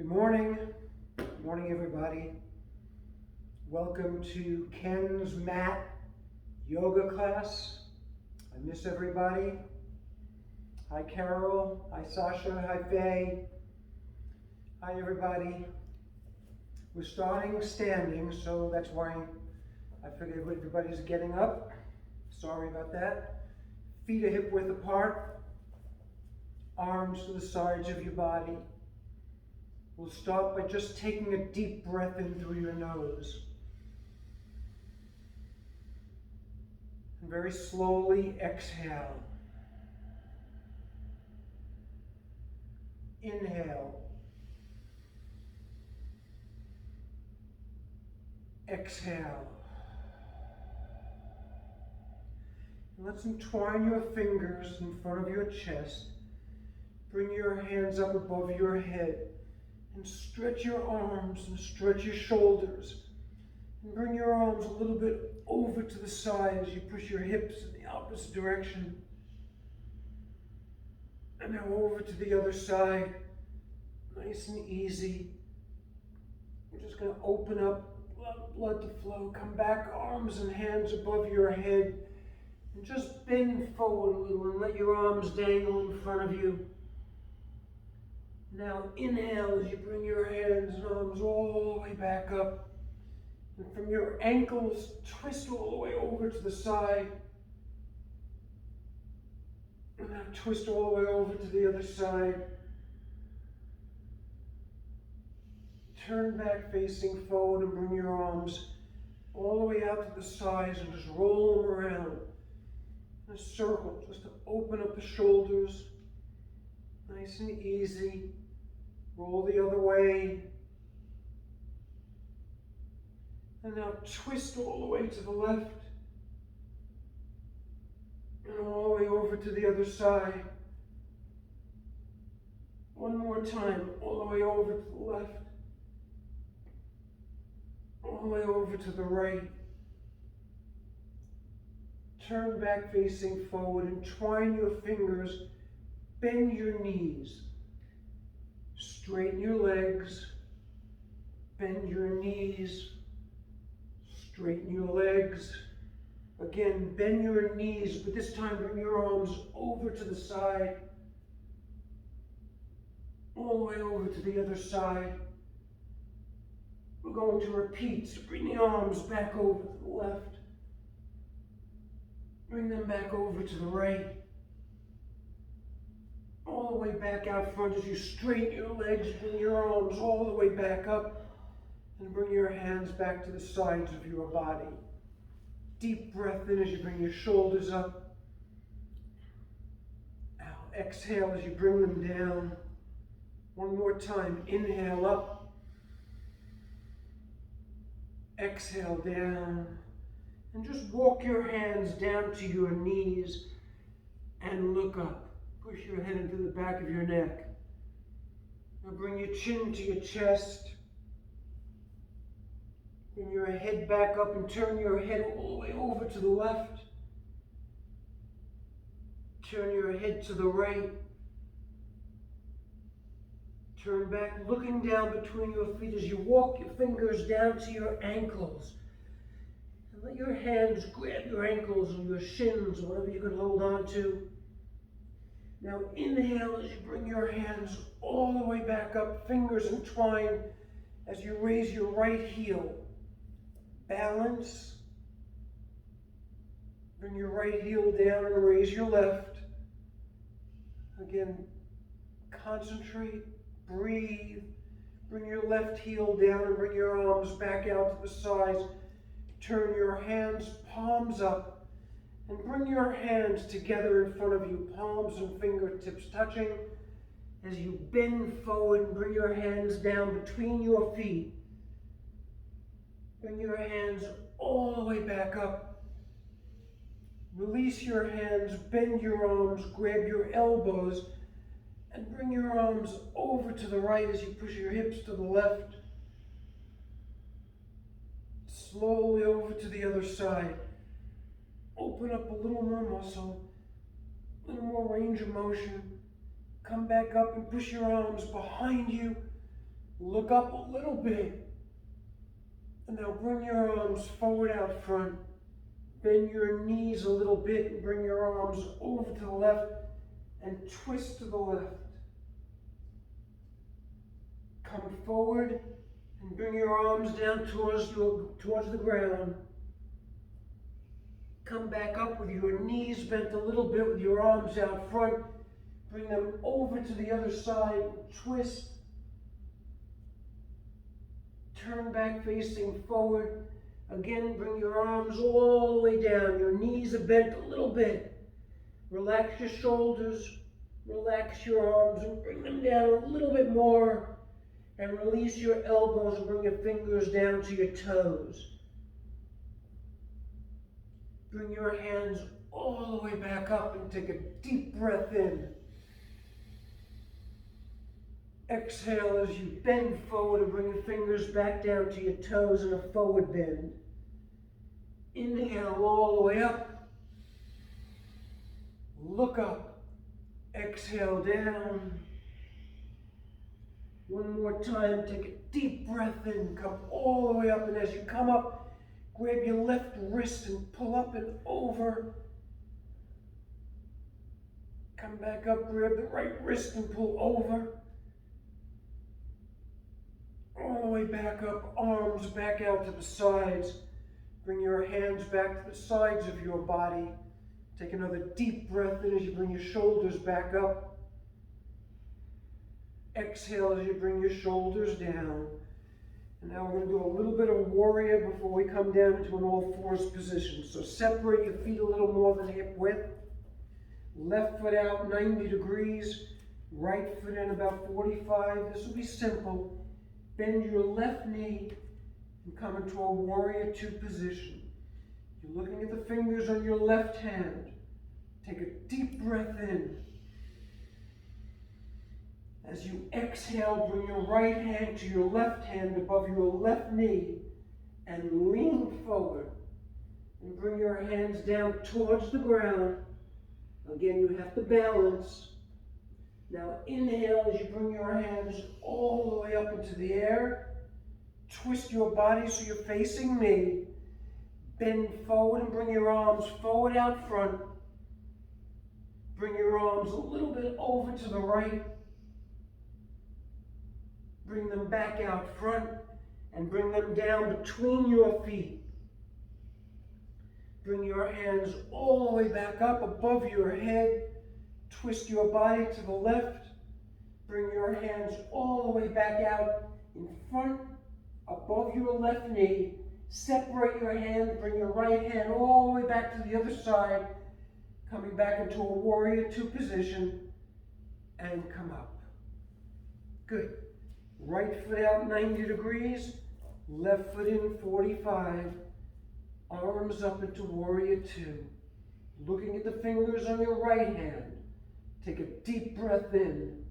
Good morning. Good morning, everybody. Welcome to Ken's mat yoga class. I miss everybody. Hi, Carol. Hi, Sasha. Hi, Faye. Hi, everybody. We're starting standing, so that's why I figured everybody's getting up. Sorry about that. Feet are hip width apart. Arms to the sides of your body. We'll start by just taking a deep breath in through your nose. And very slowly exhale. Inhale. Exhale. And let's entwine your fingers in front of your chest. Bring your hands up above your head. And stretch your arms and stretch your shoulders. And bring your arms a little bit over to the side as you push your hips in the opposite direction. And now over to the other side. Nice and easy. We're just going to open up, blood to flow. Come back, arms and hands above your head. And just bend forward a little and let your arms dangle in front of you. Now inhale as you bring your hands and arms all the way back up. And from your ankles, twist all the way over to the side. And now twist all the way over to the other side. Turn back facing forward and bring your arms all the way out to the sides and just roll them around in a circle, just to open up the shoulders. Nice and easy. Roll the other way. And now twist all the way to the left. And all the way over to the other side. One more time, all the way over to the left. All the way over to the right. Turn back facing forward, entwine your fingers, bend your knees. Straighten your legs, bend your knees, straighten your legs. Again, bend your knees, but this time bring your arms over to the side, all the way over to the other side. We're going to repeat, so bring the arms back over to the left, bring them back over to the right. All the way back out front as you straighten your legs, bring your arms all the way back up, and bring your hands back to the sides of your body. Deep breath in as you bring your shoulders up. Out. Exhale as you bring them down. One more time. Inhale up. Exhale down. And just walk your hands down to your knees and look up. Push your head into the back of your neck. Now bring your chin to your chest. Bring your head back up and turn your head all the way over to the left. Turn your head to the right. Turn back, looking down between your feet as you walk your fingers down to your ankles. And let your hands grab your ankles or your shins, or whatever you can hold on to. Now inhale as you bring your hands all the way back up, fingers entwined as you raise your right heel. Balance. Bring your right heel down and raise your left. Again, concentrate, breathe. Bring your left heel down and bring your arms back out to the sides. Turn your hands, palms up. And bring your hands together in front of you, palms and fingertips touching. As you bend forward and bring your hands down between your feet. Bring your hands all the way back up. Release your hands, bend your arms, grab your elbows, and bring your arms over to the right as you push your hips to the left. Slowly over to the other side. Open up a little more muscle, a little more range of motion. Come back up and push your arms behind you. Look up a little bit. And now bring your arms forward out front. Bend your knees a little bit and bring your arms over to the left and twist to the left. Come forward and bring your arms down towards the ground. Come back up with your knees bent a little bit with your arms out front. Bring them over to the other side. Twist. Turn back facing forward. Again, bring your arms all the way down. Your knees are bent a little bit. Relax your shoulders. Relax your arms and bring them down a little bit more. And release your elbows and bring your fingers down to your toes. Bring your hands all the way back up and take a deep breath in. Exhale as you bend forward and bring your fingers back down to your toes in a forward bend. Inhale all the way up. Look up. Exhale down. One more time, take a deep breath in, come all the way up, and as you come up, grab your left wrist and pull up and over. Come back up, grab the right wrist and pull over. All the way back up, arms back out to the sides. Bring your hands back to the sides of your body. Take another deep breath in as you bring your shoulders back up. Exhale as you bring your shoulders down. And now we're going to do a little bit of warrior before we come down into an all fours position. So separate your feet a little more than hip width. Left foot out 90 degrees. Right foot in about 45. This will be simple. Bend your left knee and come into a warrior two position. You're looking at the fingers on your left hand. Take a deep breath in. As you exhale, bring your right hand to your left hand above your left knee and lean forward. And bring your hands down towards the ground. Again, you have to balance. Now inhale as you bring your hands all the way up into the air. Twist your body so you're facing me. Bend forward and bring your arms forward out front. Bring your arms a little bit over to the right. Bring them back out front and bring them down between your feet. Bring your hands all the way back up above your head. Twist your body to the left. Bring your hands all the way back out in front, above your left knee. Separate your hands. Bring your right hand all the way back to the other side. Coming back into a warrior two position. And come up. Good. Right foot out 90 degrees. Left foot in 45. Arms up into warrior two. Looking at the fingers on your right hand. Take a deep breath in.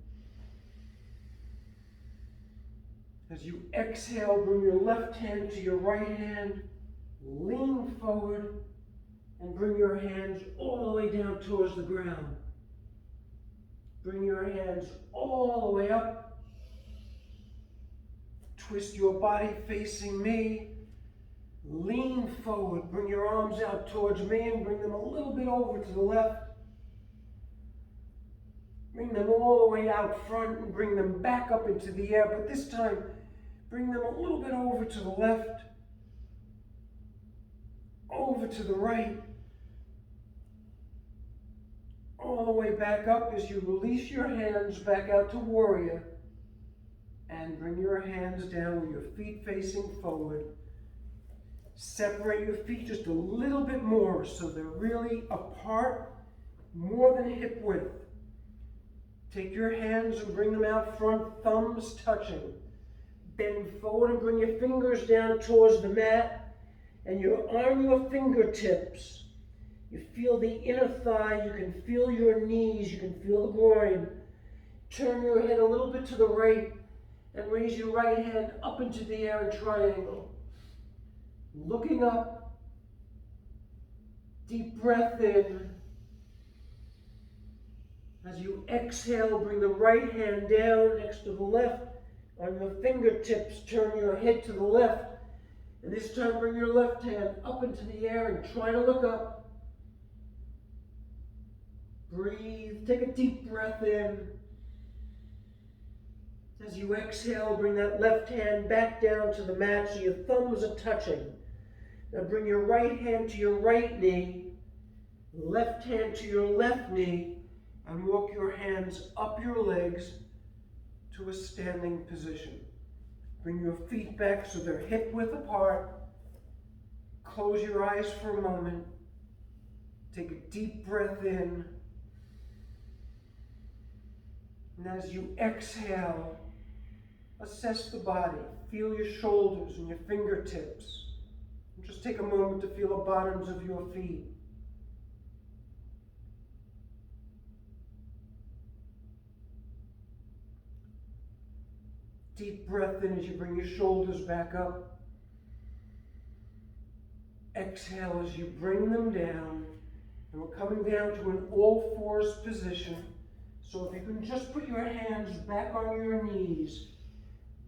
As you exhale, bring your left hand to your right hand. Lean forward and bring your hands all the way down towards the ground. Bring your hands all the way up. Twist your body facing me. Lean forward. Bring your arms out towards me and bring them a little bit over to the left. Bring them all the way out front and bring them back up into the air, but this time bring them a little bit over to the left, over to the right, all the way back up as you release your hands back out to warrior and bring your hands down with your feet facing forward. Separate your feet just a little bit more so they're really apart, more than hip width. Take your hands and bring them out front, thumbs touching. Bend forward and bring your fingers down towards the mat and you're on your fingertips. You feel the inner thigh, you can feel your knees, you can feel the groin. Turn your head a little bit to the right and raise your right hand up into the air in triangle. Looking up, deep breath in. As you exhale, bring the right hand down next to the left, On your fingertips, turn your head to the left. And this time bring your left hand up into the air and try to look up. Breathe, take a deep breath in. As you exhale, bring that left hand back down to the mat so your thumbs are touching. Now bring your right hand to your right knee, left hand to your left knee, and walk your hands up your legs to a standing position. Bring your feet back so they're hip width apart. Close your eyes for a moment. Take a deep breath in. And as you exhale, assess the body. Feel your shoulders and your fingertips. And just take a moment to feel the bottoms of your feet. Deep breath in as you bring your shoulders back up. Exhale as you bring them down. And we're coming down to an all-fours position. So if you can just put your hands back on your knees,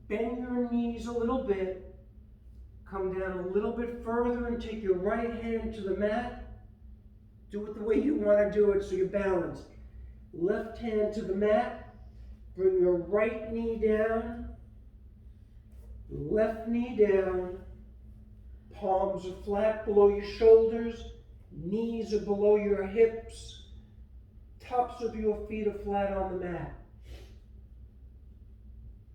bend your knees a little bit, come down a little bit further and take your right hand to the mat. Do it the way you want to do it so you're balanced. Left hand to the mat, bring your right knee down, left knee down, palms are flat below your shoulders, knees are below your hips, tops of your feet are flat on the mat.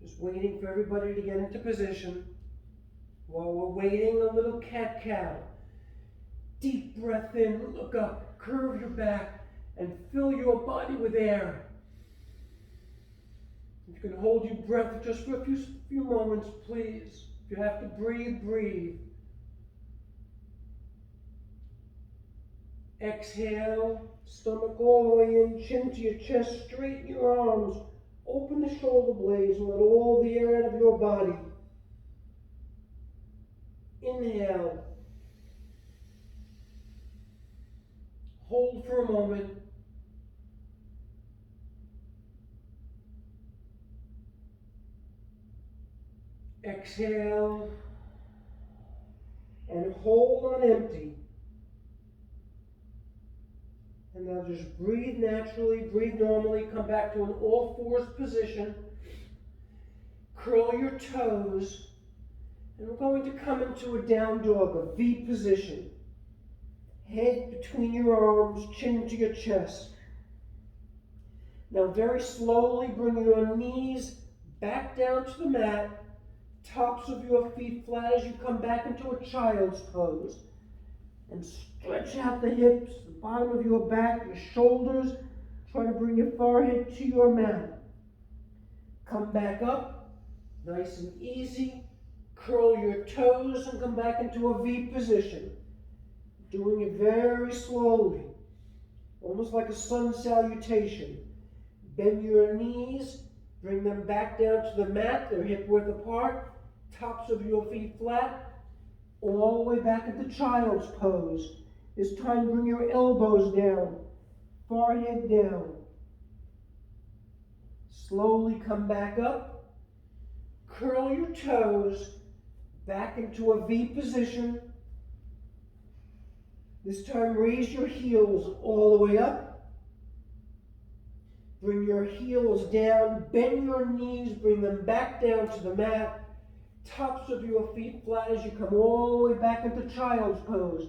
Just waiting for everybody to get into position. While we're waiting, a little cat-cow. Deep breath in, look up, curve your back, and fill your body with air. You can hold your breath just for a few moments, please. If you have to breathe, breathe. Exhale, stomach all the way in, chin to your chest, straighten your arms, open the shoulder blades and let all the air out of your body. Inhale. Hold for a moment. Exhale. And hold on empty. And now just breathe naturally, breathe normally, come back to an all-fours position. Curl your toes. And we're going to come into a down dog, a V position. Head between your arms, chin to your chest. Now very slowly bring your knees back down to the mat, tops of your feet flat as you come back into a child's pose. And stretch out the hips, the bottom of your back, your shoulders. Try to bring your forehead to your mat. Come back up, nice and easy. Curl your toes and come back into a V position. Doing it very slowly, almost like a sun salutation. Bend your knees, bring them back down to the mat, they're hip width apart, tops of your feet flat, all the way back into child's pose. This time bring your elbows down, forehead down. Slowly come back up, curl your toes, back into a V position. This time raise your heels all the way up. Bring your heels down, bend your knees, bring them back down to the mat. Tops of your feet flat as you come all the way back into child's pose.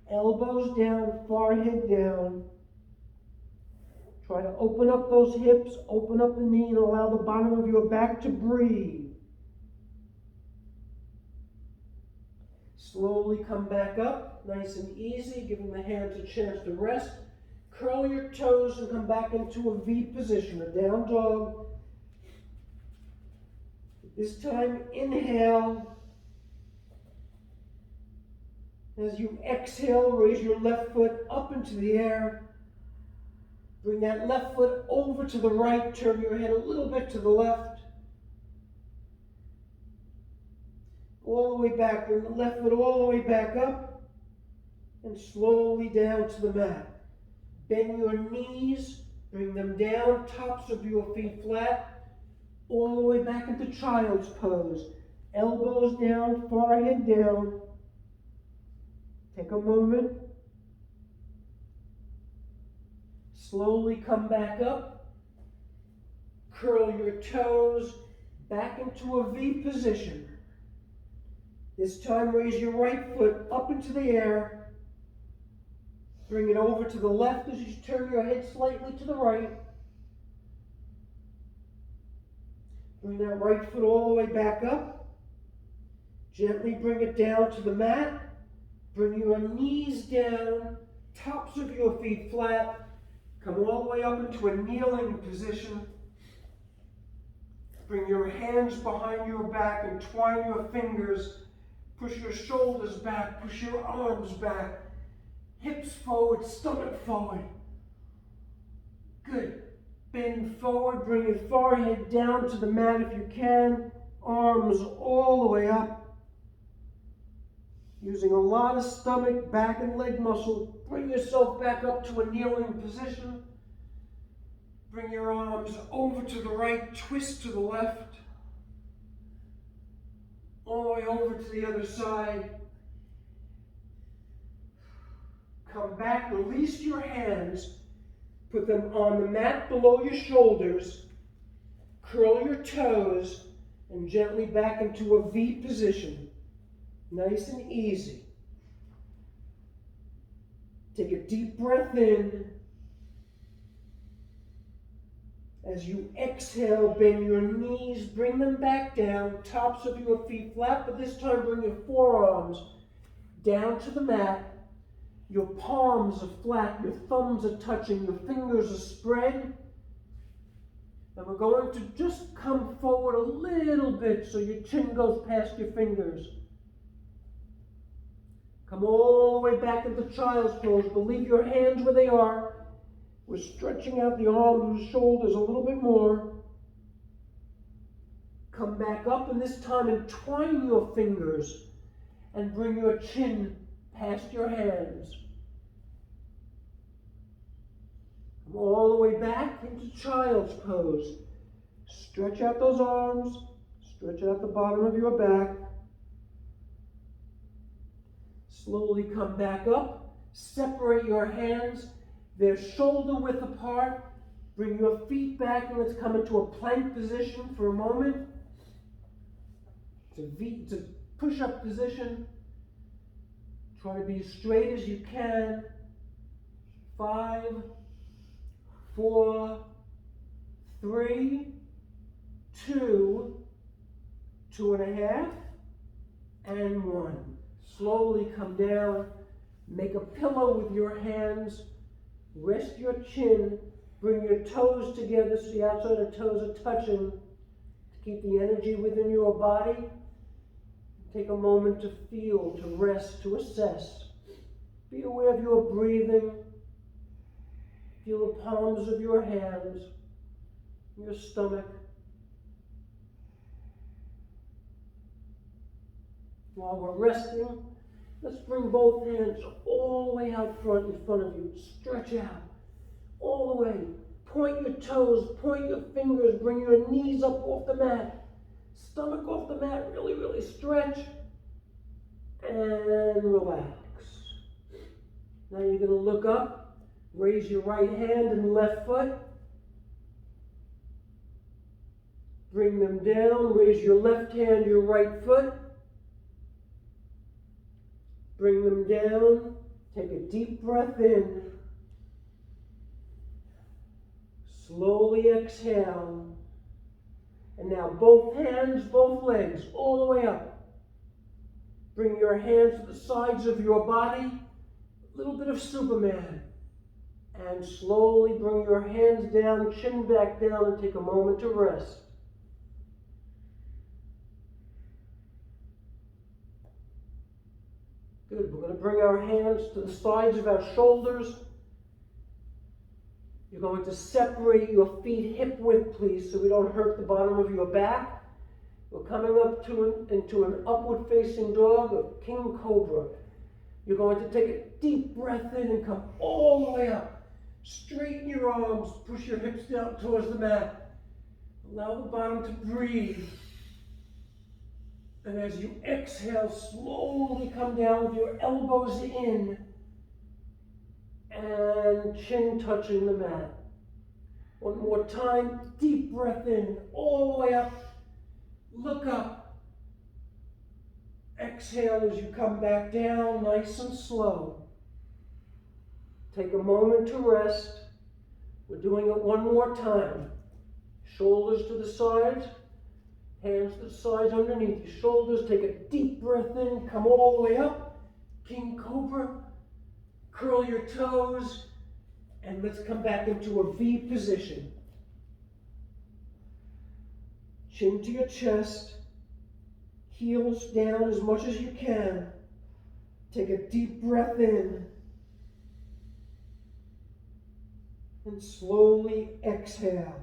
Elbows down, forehead down. Try to open up those hips, open up the knee, and allow the bottom of your back to breathe. Slowly come back up, nice and easy, giving the hands a chance to rest. Curl your toes and come back into a V position, a down dog. This time, inhale. As you exhale, raise your left foot up into the air. Bring that left foot over to the right. Turn your head a little bit to the left. All the way back. Bring the left foot all the way back up. And slowly down to the mat. Bend your knees. Bring them down. Tops of your feet flat. all the way back into child's pose. Elbows down, forehead down. Take a moment. Slowly come back up. Curl your toes back into a V position. This time raise your right foot up into the air. Bring it over to the left as you turn your head slightly to the right. Bring that right foot all the way back up. Gently bring it down to the mat. Bring your knees down, tops of your feet flat. Come all the way up into a kneeling position. Bring your hands behind your back and twine your fingers. Push your shoulders back, push your arms back. Hips forward, stomach forward. Good. Bend forward, bring your forehead down to the mat if you can. Arms all the way up. Using a lot of stomach, back, and leg muscle. Bring yourself back up to a kneeling position. Bring your arms over to the right, twist to the left. All the way over to the other side. Come back, release your hands. Put them on the mat below your shoulders. Curl your toes and gently back into a V position. Nice and easy. Take a deep breath in. As you exhale, bend your knees, bring them back down, tops of your feet flat, but this time bring your forearms down to the mat. Your palms are flat, your thumbs are touching, your fingers are spread. And we're going to just come forward a little bit so your chin goes past your fingers. Come all the way back into child's pose, but leave your hands where they are. We're stretching out the arms and shoulders a little bit more. Come back up, and this time entwine your fingers and bring your chin past your hands. Come all the way back into child's pose. Stretch out those arms, stretch out the bottom of your back. Slowly come back up, separate your hands. They're shoulder width apart. Bring your feet back and let's come into a plank position for a moment. To push-up position. Try to be as straight as you can. 5, 4, 3, 2, 2.5, and 1. Slowly come down. Make a pillow with your hands. Rest your chin, bring your toes together so the outside of the toes are touching to keep the energy within your body. Take a moment to feel, to rest, to assess. Be aware of your breathing. Feel the palms of your hands, your stomach. While we're resting, let's bring both hands all the way out front in front of you. Stretch out all the way. Point your toes, point your fingers, bring your knees up off the mat. Stomach off the mat, really, really stretch. And relax. Now you're going to look up, raise your right hand and left foot. Bring them down, raise your left hand, your right foot. Bring them down. Take a deep breath in. Slowly exhale. And now both hands, both legs, all the way up. Bring your hands to the sides of your body. A little bit of Superman. And slowly bring your hands down, chin back down, and take a moment to rest. Good. We're going to bring our hands to the sides of our shoulders. You're going to separate your feet hip width, please, so we don't hurt the bottom of your back. We're coming up into an upward facing dog, a king cobra. You're going to take a deep breath in and come all the way up. Straighten your arms, push your hips down towards the mat. Allow the bottom to breathe. And as you exhale, slowly come down with your elbows in and chin touching the mat. One more time, deep breath in, all the way up. Look up. Exhale as you come back down, nice and slow. Take a moment to rest. We're doing it one more time. Shoulders to the sides, hands to the sides underneath your shoulders. Take a deep breath in, come all the way up. King Cobra. Curl your toes, and let's come back into a V position. Chin to your chest, heels down as much as you can. Take a deep breath in, and slowly exhale.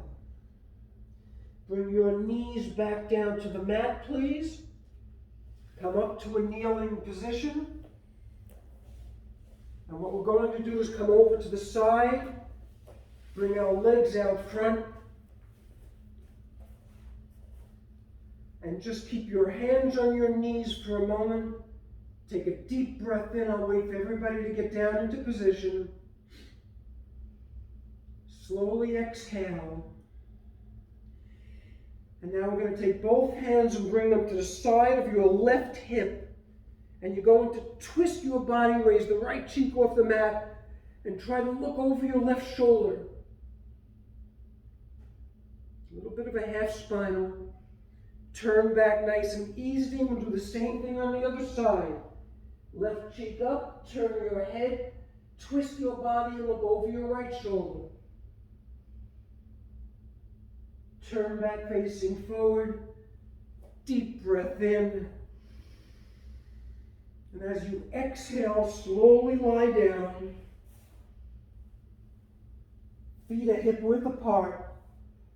Bring your knees back down to the mat, please. Come up to a kneeling position. And what we're going to do is come over to the side, bring our legs out front, and just keep your hands on your knees for a moment. Take a deep breath in. I'll wait for everybody to get down into position. Slowly exhale. And now we're going to take both hands and bring them to the side of your left hip. And you're going to twist your body, raise the right cheek off the mat, and try to look over your left shoulder. A little bit of a half spinal. Turn back nice and easy, and we'll do the same thing on the other side. Left cheek up, turn your head, twist your body, and look over your right shoulder. Turn back facing forward. Deep breath in. And as you exhale, slowly lie down. Feet are hip width apart.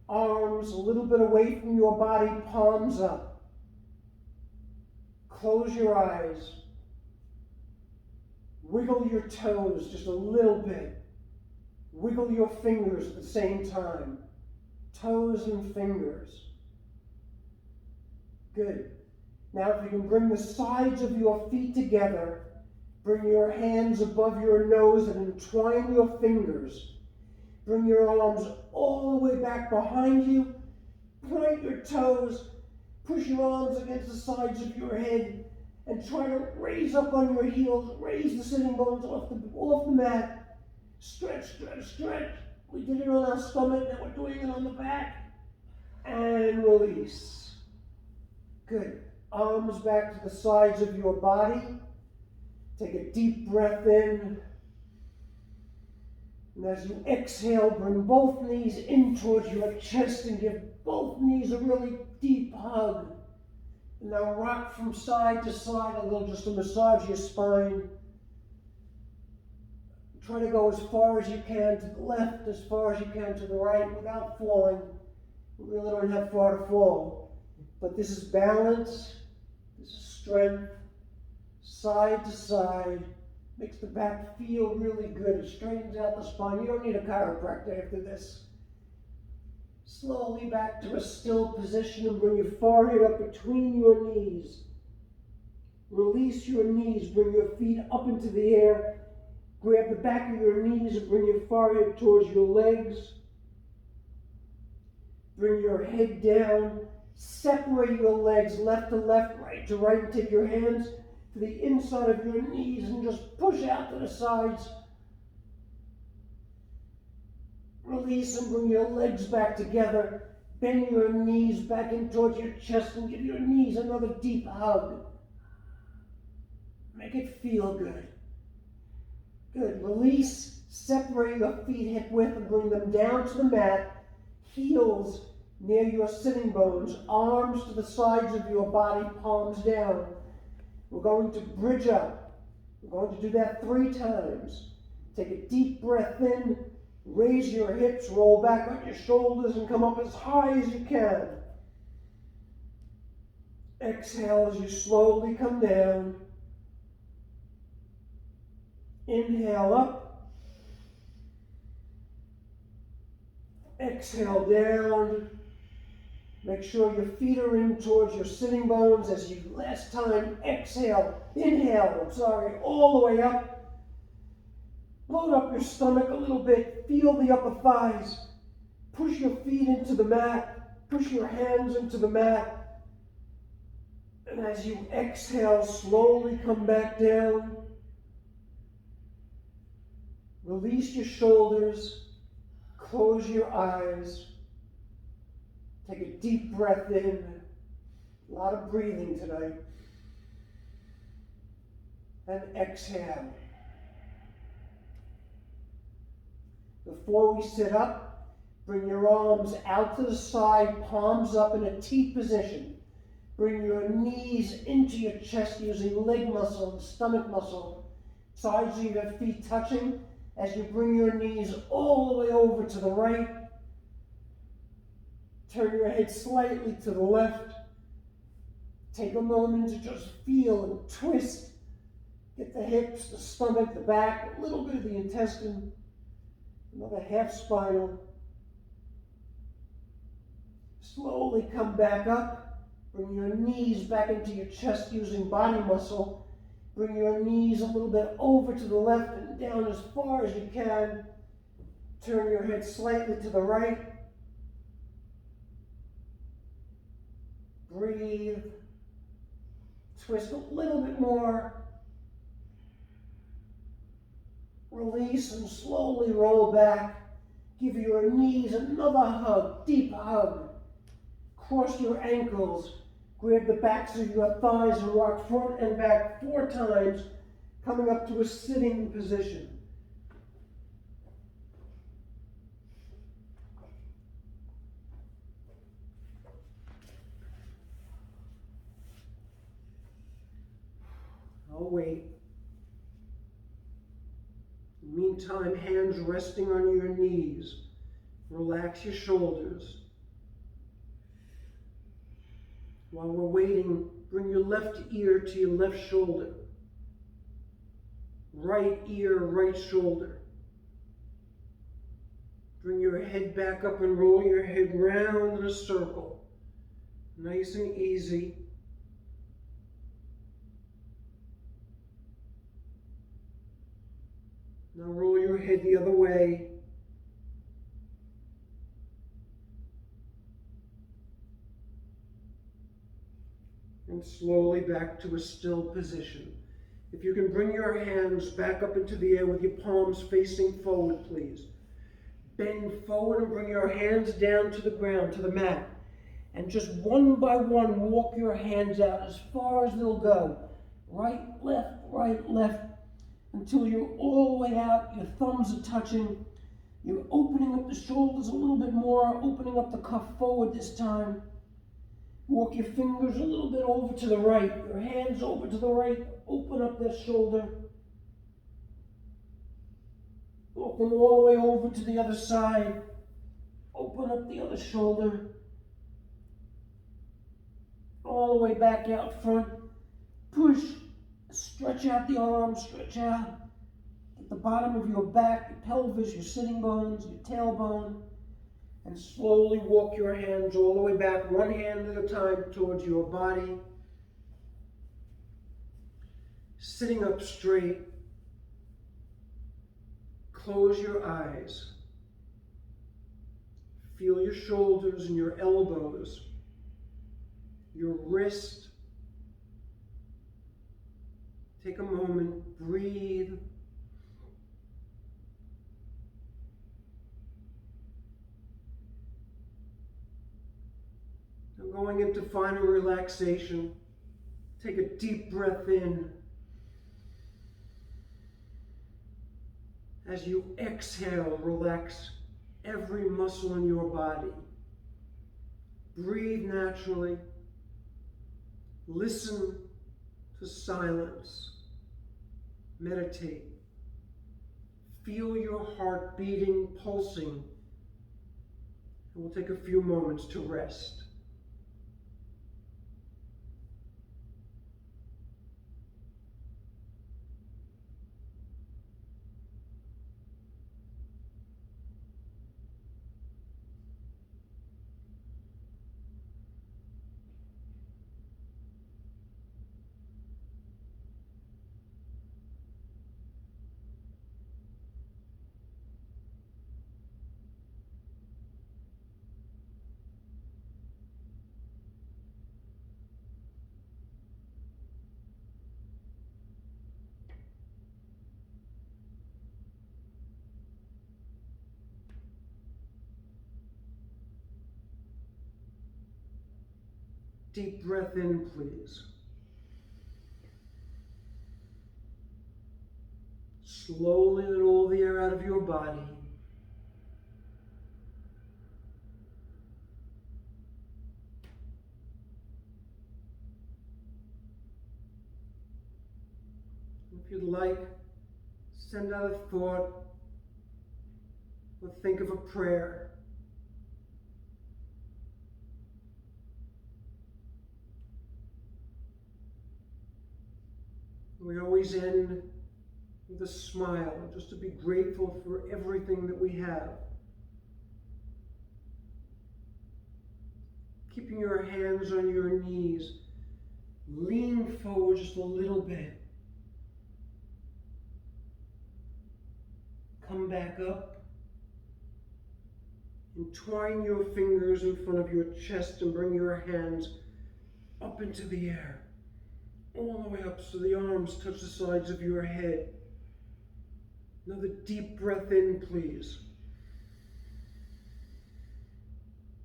Arms a little bit away from your body, palms up. Close your eyes. Wiggle your toes just a little bit. Wiggle your fingers at the same time. Toes and fingers. Good. Now if you can bring the sides of your feet together, bring your hands above your nose and entwine your fingers. Bring your arms all the way back behind you. Point your toes. Push your arms against the sides of your head and try to raise up on your heels. Raise the sitting bones off the mat. Stretch, stretch, stretch. We did it on our stomach, now we're doing it on the back. And release. Good. Arms back to the sides of your body. Take a deep breath in. And as you exhale, bring both knees in towards your chest and give both knees a really deep hug. And now rock from side to side a little just to massage your spine. Try to go as far as you can to the left, as far as you can to the right without falling. You really don't have far to fall. But this is balance, this is strength, side to side. Makes the back feel really good. It straightens out the spine. You don't need a chiropractor after this. Slowly back to a still position and bring your forehead up between your knees. Release your knees. Bring your feet up into the air. Grab the back of your knees and bring your forehead towards your legs. Bring your head down. Separate your legs left to left, right to right, and take your hands to the inside of your knees and just push out to the sides. Release and bring your legs back together. Bend your knees back in towards your chest and give your knees another deep hug. Make it feel good. Good. Release. Separate your feet hip width and bring them down to the mat. Heels near your sitting bones. Arms to the sides of your body, palms down. We're going to bridge up. We're going to do that 3 times. Take a deep breath in. Raise your hips, roll back on your shoulders, and come up as high as you can. Exhale as you slowly come down. Inhale up. Exhale down. Make sure your feet are in towards your sitting bones as you last time inhale, all the way up. Load up your stomach a little bit, feel the upper thighs. Push your feet into the mat, push your hands into the mat. And as you exhale, slowly come back down. Release your shoulders, close your eyes. Take a deep breath in. A lot of breathing tonight. And exhale. Before we sit up, bring your arms out to the side, palms up in a T position. Bring your knees into your chest using leg muscle and stomach muscle. Sides of your feet touching as you bring your knees all the way over to the right. Turn your head slightly to the left. Take a moment to just feel and twist. Get the hips, the stomach, the back, a little bit of the intestine. Another half spinal. Slowly come back up. Bring your knees back into your chest using body muscle. Bring your knees a little bit over to the left and down as far as you can. Turn your head slightly to the right. Breathe. Twist a little bit more. Release and slowly roll back. Give your knees another hug, deep hug. Cross your ankles. Grab the backs of your thighs and rock front and back 4 times, coming up to a sitting position. I'll wait. Meantime, hands resting on your knees. Relax your shoulders. While we're waiting, bring your left ear to your left shoulder. Right ear, right shoulder. Bring your head back up and roll your head round in a circle. Nice and easy. Now roll your head the other way. And slowly back to a still position. If you can bring your hands back up into the air with your palms facing forward, please. Bend forward and bring your hands down to the ground, to the mat. And just one by one, walk your hands out as far as they'll go. Right, left, until you're all the way out. Your thumbs are touching. You're opening up the shoulders a little bit more, opening up the cuff forward this time. Walk your fingers a little bit over to the right. Your hands over to the right. Open up that shoulder. Walk them all the way over to the other side. Open up the other shoulder. All the way back out front. Push. Stretch out the arms. Stretch out. At the bottom of your back, your pelvis, your sitting bones, your tailbone. And slowly walk your hands all the way back, one hand at a time, towards your body. Sitting up straight. Close your eyes. Feel your shoulders and your elbows, your wrist. Take a moment, breathe. Going into final relaxation, take a deep breath in. As you exhale, relax every muscle in your body. Breathe naturally. Listen to silence. Meditate. Feel your heart beating, pulsing. And we'll take a few moments to rest. Deep breath in, please. Slowly let all the air out of your body. If you'd like, send out a thought or think of a prayer. We always end with a smile, just to be grateful for everything that we have. Keeping your hands on your knees, lean forward just a little bit. Come back up. Entwine your fingers in front of your chest and bring your hands up into the air. All the way up so the arms touch the sides of your head. Another deep breath in, please.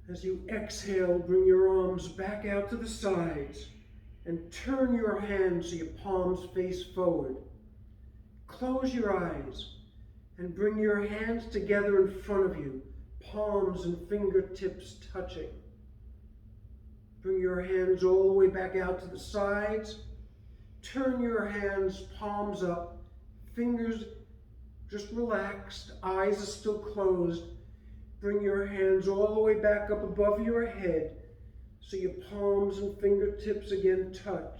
As you exhale, bring your arms back out to the sides and turn your hands so your palms face forward. Close your eyes and bring your hands together in front of you, palms and fingertips touching. Bring your hands all the way back out to the sides. Turn your hands, palms up, fingers just relaxed, eyes are still closed. Bring your hands all the way back up above your head so your palms and fingertips again touch.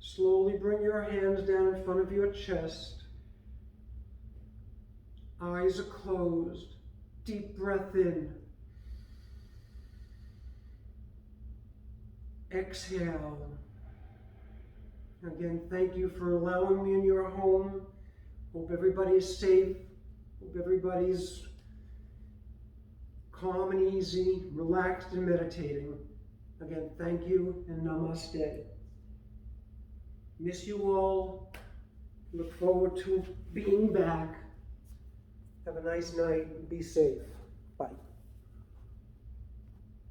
Slowly bring your hands down in front of your chest. Eyes are closed. Deep breath in. Exhale. Again, thank you for allowing me in your home. Hope everybody's safe. Hope everybody's calm and easy, relaxed and meditating. Again, thank you and namaste. Miss you all. Look forward to being back. Have a nice night and be safe. Bye.